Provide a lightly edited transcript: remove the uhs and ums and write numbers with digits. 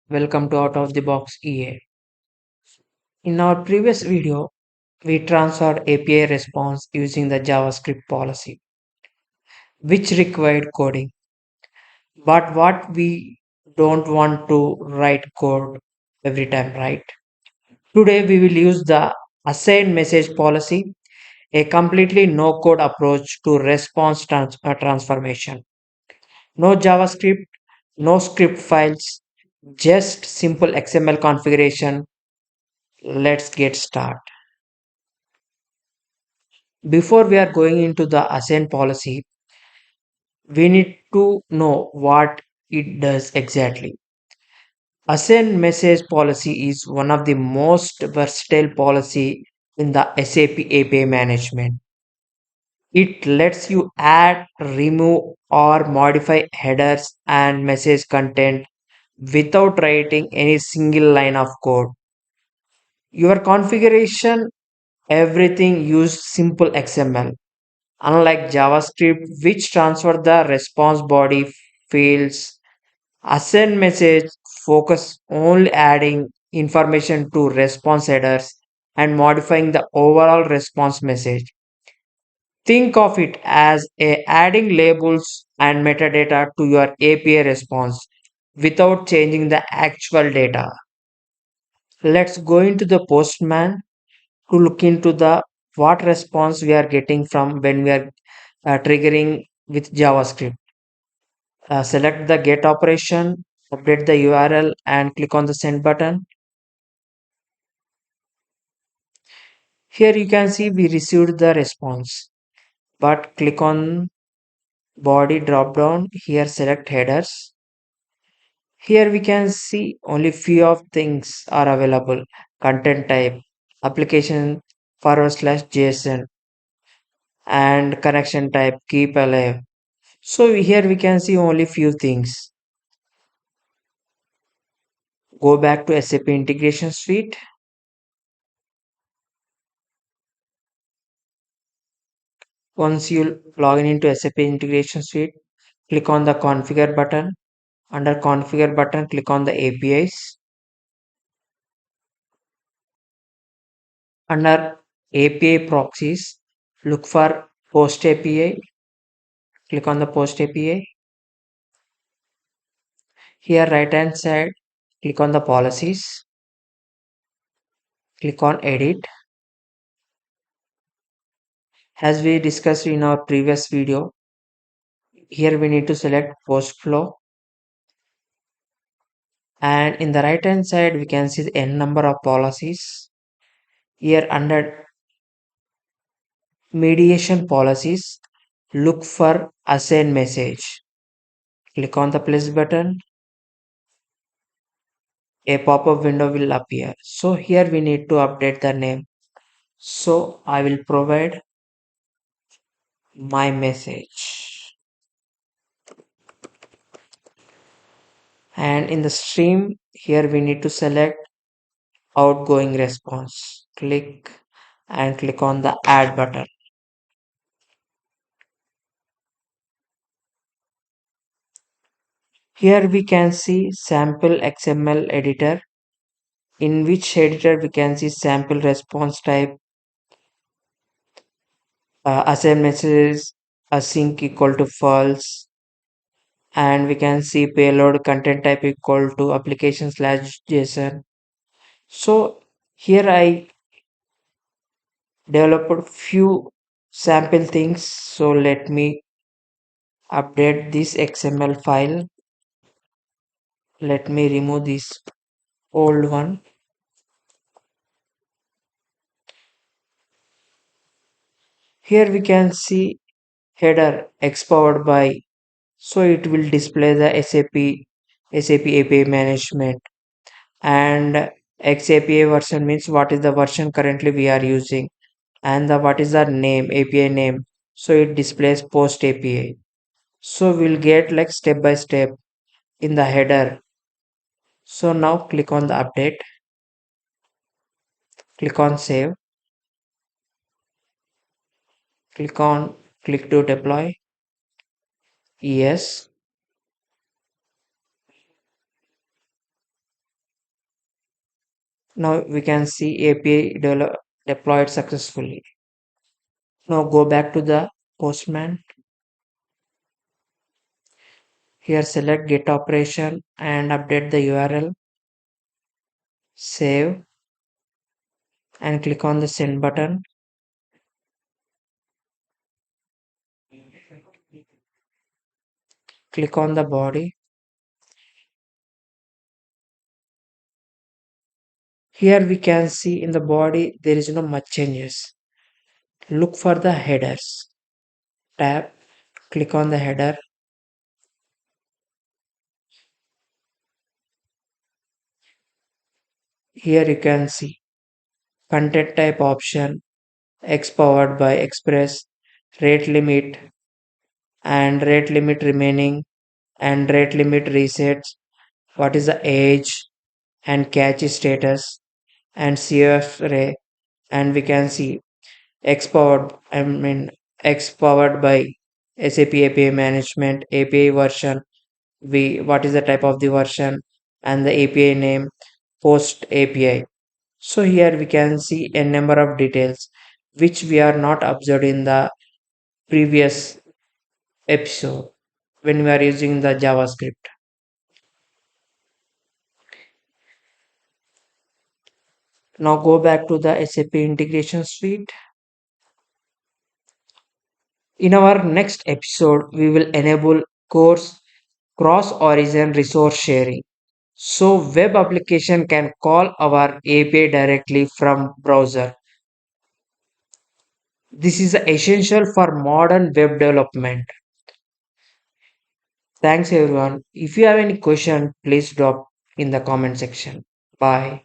Welcome to Out of the Box EA. In our previous video, we transferred API response using the JavaScript policy, which required coding. But what we don't want to write code every time, right? Today we will use the assign message policy, a completely no code approach to response transformation. No JavaScript, no script files, just simple XML configuration. Let's get started. Before we are going into the assign policy, we need to know what it does exactly. Assign message policy is one of the most versatile policy in the SAP API management. It lets you add, remove, or modify headers and message content without writing any single line of code. Your configuration, everything use simple XML. Unlike JavaScript, which transfer the response body fields, assign message focus only adding information to response headers and modifying the overall response message. Think of it as adding labels and metadata to your API response without changing the actual data. Let's go into the postman to look into the what response we are getting from when we are triggering with JavaScript. Select the get operation, update the URL, and click on the send button. Here you can see we received the response, but click on body drop down. Here select headers. Here we can see only few of things are available. Content type, application /JSON, and connection type keep alive. So here we can see only few things. Go back to SAP Integration Suite. Once you log in into SAP Integration Suite, click on the configure button. Under configure button, click on the APIs. Under API proxies, look for post API. Click on the post API. Here right hand side, click on the policies. Click on edit. As we discussed in our previous video, here we need to select post flow. And in the right hand side, we can see the n number of policies. Here under mediation policies, look for assign message. Click on the plus button. A pop-up window will appear. So here we need to update the name. So I will provide my message. And in the stream, here we need to select outgoing response. Click and click on the add button. Here we can see sample XML editor, in which editor we can see sample response type, assign messages, async equal to false, and we can see payload content type equal to application/JSON. So here I developed few sample things. So let me update this XML file. Let me remove this old one. Here we can see header X powered by, so it will display the SAP API Management, and XAPI version means what is the version currently we are using, and the what is the name API name, so it displays post API. So we'll get like step by step in the header. So now click on the update, click on save, click to deploy. Yes. Now we can see API deployed successfully. Now go back to the Postman. Here select Get operation and update the URL. Save and click on the Send button. Click on the body. Here we can see in the body there is no much changes. Look for the headers. Tab. Click on the header. Here you can see content type option, X powered by Express, rate limit and rate limit remaining and rate limit resets, what is the age and cache status and CF ray, and we can see X powered X powered by SAP API Management API version, we what is the type of the version and the API name, post API. So here we can see a number of details which we are not observed in the previous episode when we are using the JavaScript. Now go back to the SAP Integration Suite. In our next episode, we will enable course cross-origin resource sharing. So web application can call our API directly from browser. This is essential for modern web development. Thanks everyone. If you have any question, please drop in the comment section. Bye.